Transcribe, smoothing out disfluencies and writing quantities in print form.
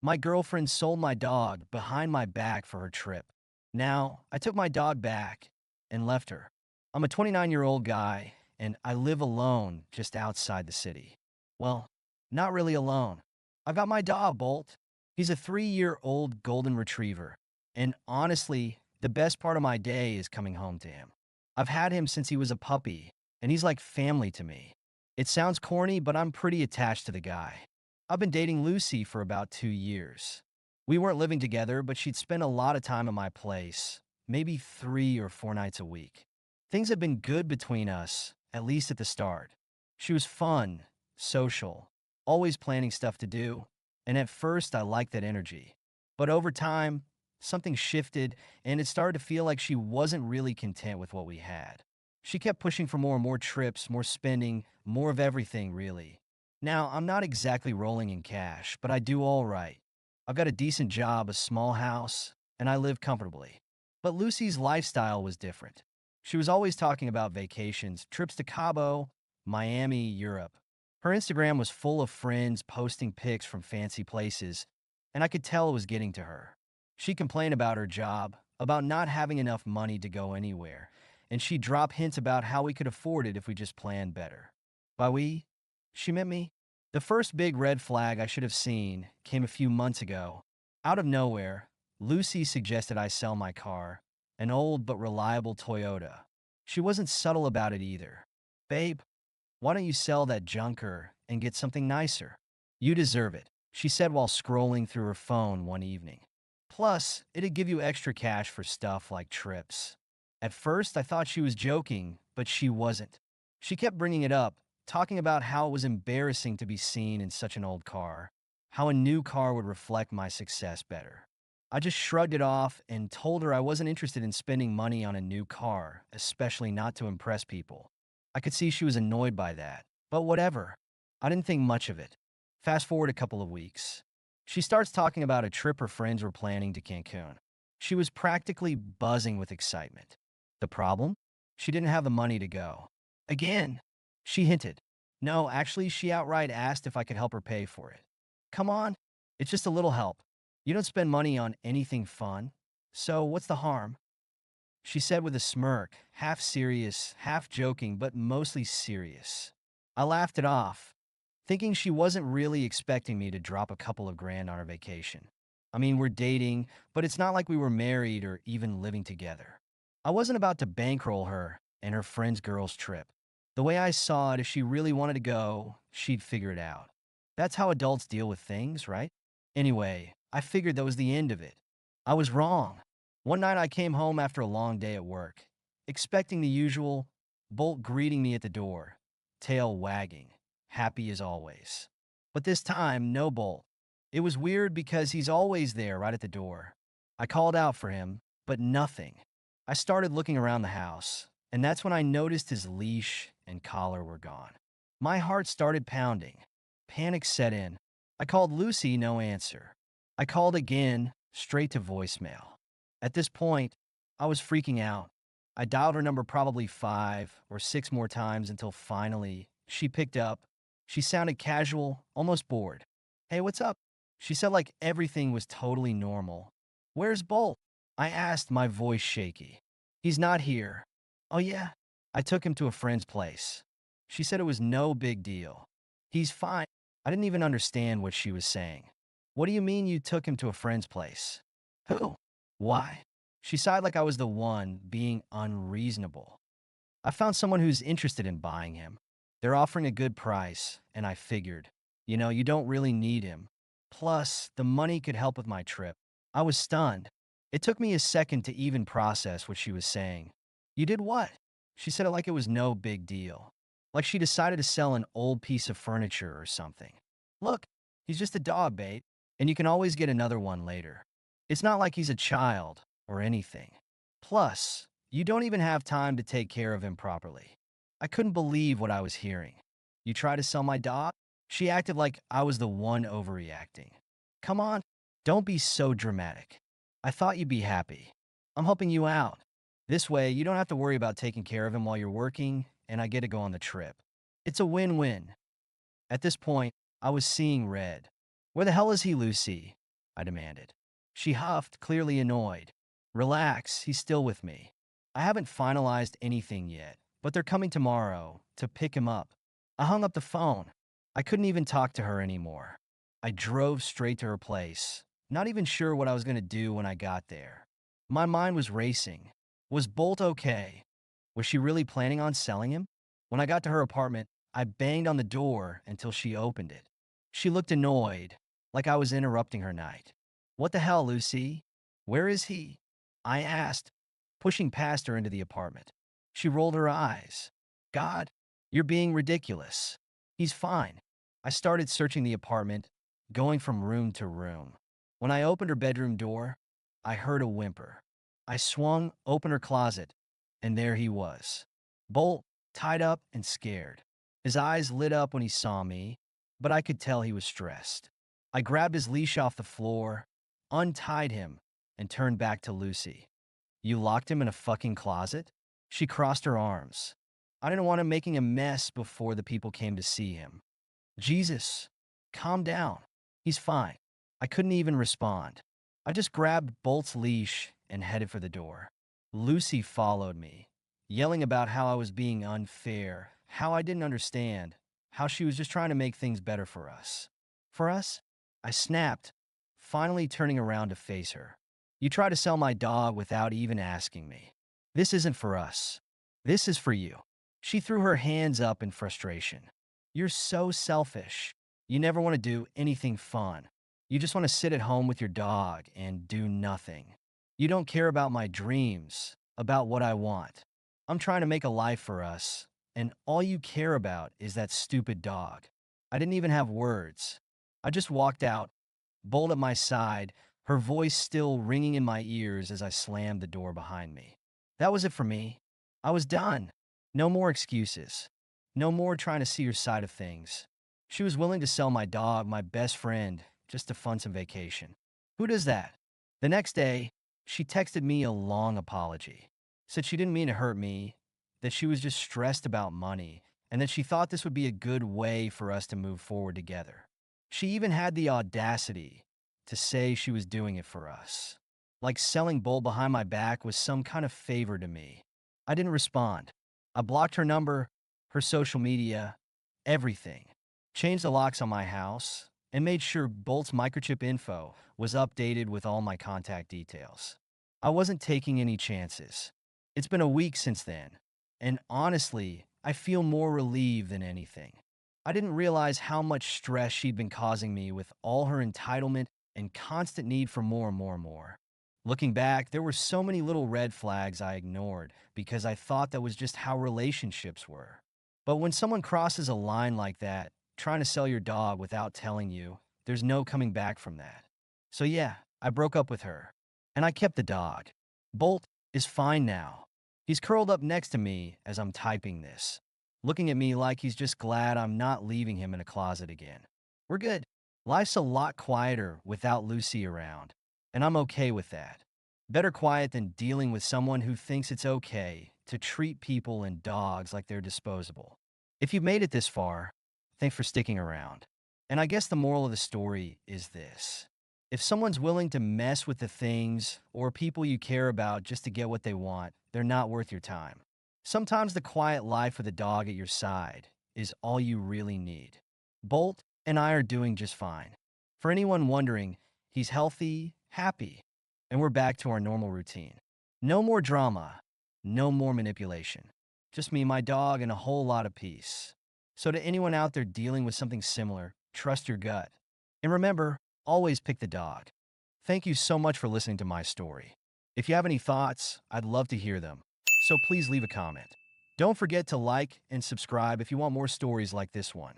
My girlfriend sold my dog behind my back for her trip. Now, I took my dog back and left her. I'm a 29-year-old guy, and I live alone just outside the city. Well, not really alone. I've got my dog, Bolt. He's a 3-year-old golden retriever. And honestly, the best part of my day is coming home to him. I've had him since he was a puppy, and he's like family to me. It sounds corny, but I'm pretty attached to the guy. I've been dating Lucy for about 2 years. We weren't living together, but she'd spend a lot of time at my place, maybe 3 or 4 nights a week. Things have been good between us, at least at the start. She was fun, social, always planning stuff to do, and at first I liked that energy. But over time, something shifted, and it started to feel like she wasn't really content with what we had. She kept pushing for more and more trips, more spending, more of everything, really. Now, I'm not exactly rolling in cash, but I do all right. I've got a decent job, a small house, and I live comfortably. But Lucy's lifestyle was different. She was always talking about vacations, trips to Cabo, Miami, Europe. Her Instagram was full of friends posting pics from fancy places, and I could tell it was getting to her. She complained about her job, about not having enough money to go anywhere, and she'd drop hints about how we could afford it if we just planned better. By we, she meant me. The first big red flag I should have seen came a few months ago. Out of nowhere, Lucy suggested I sell my car, an old but reliable Toyota. She wasn't subtle about it either. Babe, why don't you sell that junker and get something nicer? You deserve it, she said while scrolling through her phone one evening. Plus, it'd give you extra cash for stuff like trips. At first, I thought she was joking, but she wasn't. She kept bringing it up, talking about how it was embarrassing to be seen in such an old car, how a new car would reflect my success better. I just shrugged it off and told her I wasn't interested in spending money on a new car, especially not to impress people. I could see she was annoyed by that, but whatever. I didn't think much of it. Fast forward a couple of weeks. She starts talking about a trip her friends were planning to Cancun. She was practically buzzing with excitement. The problem? She didn't have the money to go. Again, she hinted. No, actually, she outright asked if I could help her pay for it. Come on, it's just a little help. You don't spend money on anything fun, so what's the harm? She said with a smirk, half serious, half joking, but mostly serious. I laughed it off, thinking she wasn't really expecting me to drop a couple of grand on our vacation. I mean, we're dating, but it's not like we were married or even living together. I wasn't about to bankroll her and her friend's girl's trip. The way I saw it, if she really wanted to go, she'd figure it out. That's how adults deal with things, right? Anyway, I figured that was the end of it. I was wrong. One night I came home after a long day at work, expecting the usual, Bolt greeting me at the door, tail wagging, happy as always. But this time, no Bolt. It was weird because he's always there right at the door. I called out for him, but nothing. I started looking around the house, and that's when I noticed his leash and collar were gone. My heart started pounding. Panic set in. I called Lucy, no answer. I called again, straight to voicemail. At this point, I was freaking out. I dialed her number probably 5 or 6 more times until finally she picked up. She sounded casual, almost bored. Hey, what's up? She said like everything was totally normal. Where's Bolt? I asked, my voice shaky. He's not here. Oh yeah? I took him to a friend's place. She said it was no big deal. He's fine. I didn't even understand what she was saying. What do you mean you took him to a friend's place? Who? Why? She sighed like I was the one being unreasonable. I found someone who's interested in buying him. They're offering a good price, and I figured, you don't really need him. Plus, the money could help with my trip. I was stunned. It took me a second to even process what she was saying. You did what? She said it like it was no big deal. Like she decided to sell an old piece of furniture or something. Look, he's just a dog, babe, and you can always get another one later. It's not like he's a child or anything. Plus, you don't even have time to take care of him properly. I couldn't believe what I was hearing. You try to sell my dog? She acted like I was the one overreacting. Come on, don't be so dramatic. I thought you'd be happy. I'm helping you out. This way, you don't have to worry about taking care of him while you're working, and I get to go on the trip. It's a win-win. At this point, I was seeing red. Where the hell is he, Lucy? I demanded. She huffed, clearly annoyed. Relax, he's still with me. I haven't finalized anything yet, but they're coming tomorrow to pick him up. I hung up the phone. I couldn't even talk to her anymore. I drove straight to her place, not even sure what I was going to do when I got there. My mind was racing. Was Bolt okay? Was she really planning on selling him? When I got to her apartment, I banged on the door until she opened it. She looked annoyed, like I was interrupting her night. What the hell, Lucy? Where is he? I asked, pushing past her into the apartment. She rolled her eyes. God, you're being ridiculous. He's fine. I started searching the apartment, going from room to room. When I opened her bedroom door, I heard a whimper. I swung open her closet, and there he was. Bolt, tied up and scared. His eyes lit up when he saw me, but I could tell he was stressed. I grabbed his leash off the floor, untied him, and turned back to Lucy. You locked him in a fucking closet? She crossed her arms. I didn't want him making a mess before the people came to see him. Jesus, calm down. He's fine. I couldn't even respond. I just grabbed Bolt's leash and headed for the door. Lucy followed me, yelling about how I was being unfair, how I didn't understand, how she was just trying to make things better for us. For us? I snapped, finally turning around to face her. You try to sell my dog without even asking me. This isn't for us. This is for you. She threw her hands up in frustration. You're so selfish. You never want to do anything fun. You just want to sit at home with your dog and do nothing. You don't care about my dreams, about what I want. I'm trying to make a life for us, and all you care about is that stupid dog. I didn't even have words. I just walked out, Bolt at my side, her voice still ringing in my ears as I slammed the door behind me. That was it for me. I was done. No more excuses. No more trying to see your side of things. She was willing to sell my dog, my best friend, just to fund some vacation. Who does that? The next day, she texted me a long apology. Said she didn't mean to hurt me, that she was just stressed about money, and that she thought this would be a good way for us to move forward together. She even had the audacity to say she was doing it for us. Like selling Bolt behind my back was some kind of favor to me. I didn't respond. I blocked her number, her social media, everything. Changed the locks on my house, and made sure Bolt's microchip info was updated with all my contact details. I wasn't taking any chances. It's been a week since then, and honestly, I feel more relieved than anything. I didn't realize how much stress she'd been causing me with all her entitlement and constant need for more and more and more. Looking back, there were so many little red flags I ignored because I thought that was just how relationships were. But when someone crosses a line like that, trying to sell your dog without telling you, there's no coming back from that. So yeah, I broke up with her. And I kept the dog. Bolt is fine now. He's curled up next to me as I'm typing this, looking at me like he's just glad I'm not leaving him in a closet again. We're good. Life's a lot quieter without Lucy around, and I'm okay with that. Better quiet than dealing with someone who thinks it's okay to treat people and dogs like they're disposable. If you've made it this far, thanks for sticking around. And I guess the moral of the story is this. If someone's willing to mess with the things or people you care about just to get what they want, they're not worth your time. Sometimes the quiet life with a dog at your side is all you really need. Bolt and I are doing just fine. For anyone wondering, he's healthy, happy, and we're back to our normal routine. No more drama, no more manipulation. Just me, my dog, and a whole lot of peace. So to anyone out there dealing with something similar, trust your gut. And remember, always pick the dog. Thank you so much for listening to my story. If you have any thoughts, I'd love to hear them. So please leave a comment. Don't forget to like and subscribe if you want more stories like this one.